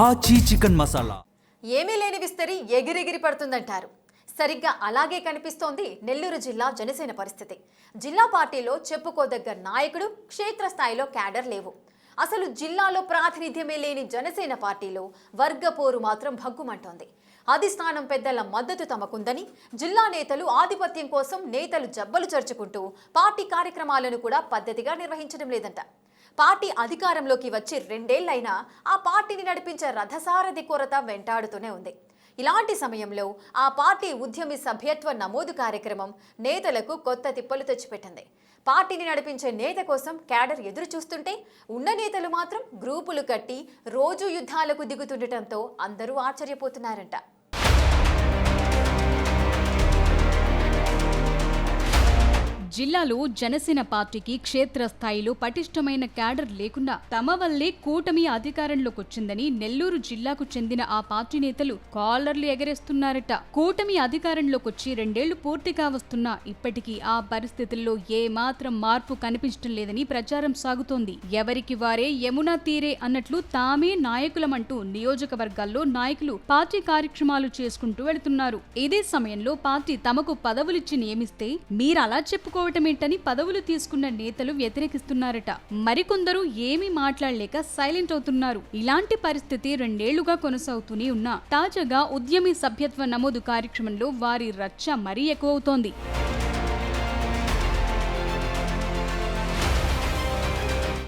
ఆచి చికెన్ మసాలా ఏమీ లేని విస్తరి ఎగిరెగిరి పడుతుందంటారు. సరిగ్గా అలాగే కనిపిస్తోంది నెల్లూరు జిల్లా జనసేన పరిస్థితి. జిల్లా పార్టీలో చెప్పుకోదగ్గ నాయకుడు, క్షేత్రస్థాయిలో క్యాడర్ లేవు. అసలు జిల్లాలో ప్రాతినిధ్యమే లేని జనసేన పార్టీలో వర్గపోరు మాత్రం భగ్గుమంటోంది. అధిష్టానం పెద్దల మద్దతు తమకుందని, జిల్లా నేతలు ఆధిపత్యం కోసం నేతలు జబ్బలు చర్చుకుంటూ పార్టీ కార్యక్రమాలను కూడా పద్ధతిగా నిర్వహించడం లేదంట. పార్టీ అధికారంలోకి వచ్చి 2 ఏళ్లైనా ఆ పార్టీని నడిపించే రథసారథి కొరత వెంటాడుతూనే ఉంది. ఇలాంటి సమయంలో ఆ పార్టీ ఉద్యమి సభ్యత్వ నమోదు కార్యక్రమం నేతలకు కొత్త తిప్పలు తెచ్చిపెట్టింది. పార్టీని నడిపించే నేత కోసం క్యాడర్ ఎదురు చూస్తుంటే ఉన్న నేతలు మాత్రం గ్రూపులు కట్టి రోజు యుద్ధాలకు దిగుతుండటంతో అందరూ ఆశ్చర్యపోతున్నారంట. జిల్లాలో జనసేన పార్టీకి క్షేత్రస్థాయిలో పటిష్టమైన క్యాడర్ లేకుండా తమ వల్లే కూటమి అధికారంలోకి వచ్చిందని నెల్లూరు జిల్లాకు చెందిన ఆ పార్టీ నేతలు కాలర్లు ఎగరేస్తున్నారట. కూటమి అధికారంలోకి వచ్చి 2 ఏళ్లు పూర్తిగా వస్తున్నా ఇప్పటికీ ఆ పరిస్థితుల్లో ఏ మాత్రం మార్పు కనిపించడం లేదని ప్రచారం సాగుతోంది. ఎవరికి వారే యమునా తీరే అన్నట్లు తామే నాయకులమంటూ నియోజకవర్గాల్లో నాయకులు పార్టీ కార్యక్రమాలు చేసుకుంటూ వెళుతున్నారు. ఇదే సమయంలో పార్టీ తమకు పదవులిచ్చి నియమిస్తే మీరలా చెప్పుకోవటమేంటని పదవులు తీసుకున్న నేతలు వ్యతిరేకిస్తున్నారట. మరికొందరు ఏమీ మాట్లాడలేక సైలెంట్ అవుతున్నారు. ఇలాంటి పరిస్థితి 2 ఏళ్లుగా కొనసాగుతూనే ఉన్నా తాజాగా ఉద్యమి సభ్యత్వ నమోదు కార్యక్రమంలో వారి రచ్చ మరీ ఎక్కువవుతోంది.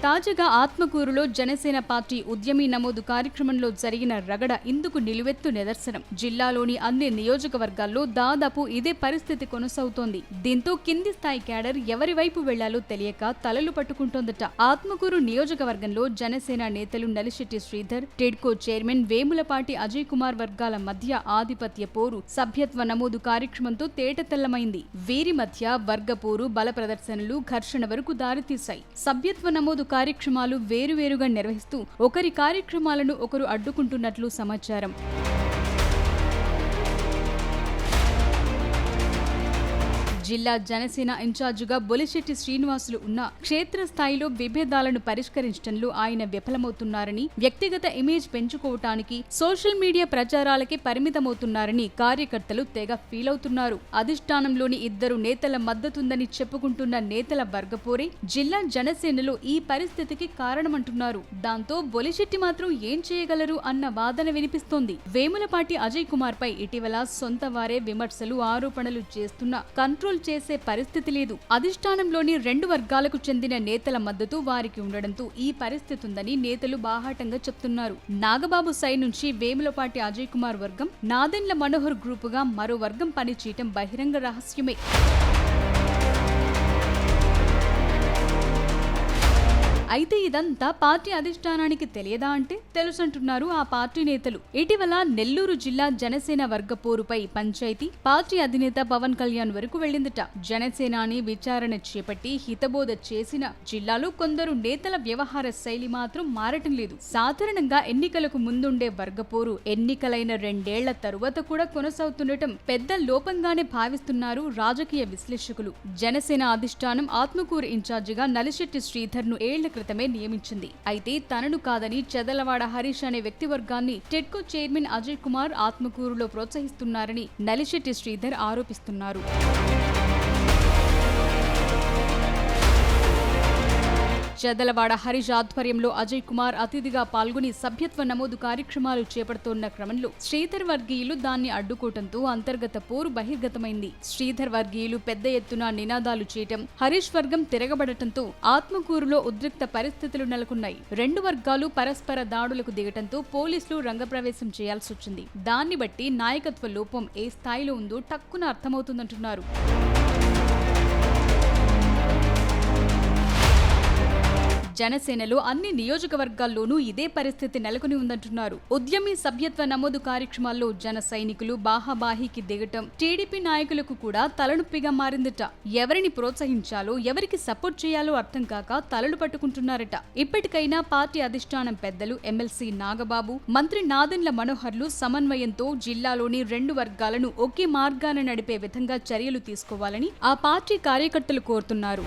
తాజాగా ఆత్మకూరులో జనసేన పార్టీ ఉద్యమి నమోదు కార్యక్రమంలో జరిగిన రగడ ఇందుకు నిలువెత్తు నిదర్శనం. జిల్లాలోని అన్ని నియోజకవర్గాల్లో దాదాపు ఇదే పరిస్థితి కొనసాగుతోంది. దీంతో కింది స్థాయి క్యాడర్ ఎవరి వైపు వెళ్లాలో తెలియక తలలు పట్టుకుంటోందట. ఆత్మకూరు నియోజకవర్గంలో జనసేన నేతలు నలిశెట్టి శ్రీధర్, టిడ్కో చైర్మన్ వేములపాటి అజయ్ కుమార్ వర్గాల మధ్య ఆధిపత్య పోరు సభ్యత్వ నమోదు కార్యక్రమంతో తేటతెల్లమైంది. వీరి మధ్య వర్గపోరు, బల ప్రదర్శనలు, ఘర్షణ వరకు దారితీశాయి. సభ్యత్వ నమోదు కార్యక్రమాలు వేరువేరుగా నిర్వహిస్తూ ఒకరి కార్యక్రమాలను ఒకరు అడ్డుకుంటున్నట్లు సమాచారం. జిల్లా జనసేన ఇన్ఛార్జిగా బొలిశెట్టి శ్రీనివాసులు ఉన్న క్షేత్రస్థాయిలో విభేదాలను పరిష్కరించడంలో ఆయన విఫలమవుతున్నారని, వ్యక్తిగత ఇమేజ్ పెంచుకోవటానికి సోషల్ మీడియా ప్రచారాలకే పరిమితమవుతున్నారని కార్యకర్తలు తెగ ఫీల్ అవుతున్నారు. అధిష్టానంలోని 2 నేతల మద్దతుందని చెప్పుకుంటున్న నేతల వర్గపోరే జిల్లా జనసేనలో ఈ పరిస్థితికి కారణమంటున్నారు. దాంతో బొలిశెట్టి మాత్రం ఏం చేయగలరు అన్న వాదన వినిపిస్తోంది. వేములపాటి అజయ్ కుమార్ పై ఇటీవల సొంత వారే విమర్శలు, ఆరోపణలు చేస్తున్న కంట్రోల్ చేసే పరిస్థితి లేదు. అధిష్టానంలోని 2 వర్గాలకు చెందిన నేతల మద్దతు వారికి ఉండడంతో ఈ పరిస్థితి ఉందని నేతలు బాహాటంగా చెప్తున్నారు. నాగబాబు సై నుంచి వేములపాటి అజయ్ కుమార్ వర్గం, నాదెండ్ల మనోహర్ గ్రూపుగా మరో వర్గం పనిచేయటం బహిరంగ రహస్యమే. అయితే ఇదంతా పార్టీ అధిష్టానానికి తెలియదా అంటే తెలుసంటున్నారు ఆ పార్టీ నేతలు. ఇటీవల నెల్లూరు జిల్లా జనసేన వర్గపోరుపై పంచాయతీ పార్టీ అధినేత పవన్ కళ్యాణ్ వరకు వెళ్లిందట. జనసేనాని విచారణ చేపట్టి హితబోధ చేసిన జిల్లాలో కొందరు నేతల వ్యవహార శైలి మాత్రం మారటం లేదు. సాధారణంగా ఎన్నికలకు ముందుండే వర్గపోరు ఎన్నికలైన 2 ఏళ్ల తరువాత కూడా కొనసాగుతుండటం పెద్ద లోపంగానే భావిస్తున్నారు రాజకీయ విశ్లేషకులు. జనసేన అధిష్టానం ఆత్మకూరు ఇన్ఛార్జిగా నలిశెట్టి శ్రీధర్ ను ఏళ్ల క్రితమే నియమించింది. అయితే తనను కాదని చెదలవాడ హరీష్ అనే వ్యక్తి వర్గాన్ని టిడ్కో చైర్మన్ అజయ్ కుమార్ ఆత్మకూరులో ప్రోత్సహిస్తున్నారని నలిశెట్టి శ్రీధర్ ఆరోపిస్తున్నారు. చెదలవాడ హరీష్ ఆధ్వర్యంలో అజయ్ కుమార్ అతిథిగా పాల్గొని సభ్యత్వ నమోదు కార్యక్రమాలు చేపడుతున్న క్రమంలో శ్రీధర్ వర్గీయులు దాన్ని అడ్డుకోవడంతో అంతర్గత పోరు బహిర్గతమైంది. శ్రీధర్ వర్గీయులు పెద్ద ఎత్తున నినాదాలు చేయటం, హరీష్ వర్గం తిరగబడటంతో ఆత్మకూరులో ఉద్రిక్త పరిస్థితులు నెలకొన్నాయి. 2 వర్గాలు పరస్పర దాడులకు దిగటంతో పోలీసులు రంగప్రవేశం చేయాల్సి వచ్చింది. దాన్ని బట్టి నాయకత్వ లోపం ఏ స్థాయిలో ఉందో టక్కున అర్థమవుతుందంటున్నారు. జనసేనలో అన్ని నియోజకవర్గాల్లోనూ ఇదే పరిస్థితి నెలకొని ఉందంటున్నారు. ఉద్యమి సభ్యత్వ నమోదు కార్యక్రమాల్లో జన సైనికులు బాహాబాహీకి దిగటం టీడీపీ నాయకులకు కూడా తలనొప్పిగా మారిందట. ఎవరిని ప్రోత్సహించాలో, ఎవరికి సపోర్ట్ చేయాలో అర్థం కాక తలలు పట్టుకుంటున్నారట. ఇప్పటికైనా పార్టీ అధిష్టానం పెద్దలు ఎమ్మెల్సీ నాగబాబు, మంత్రి నాదెండ్ల మనోహర్లు సమన్వయంతో జిల్లాలోని 2 వర్గాలను ఒకే మార్గాన నడిపే విధంగా చర్యలు తీసుకోవాలని ఆ పార్టీ కార్యకర్తలు కోరుతున్నారు.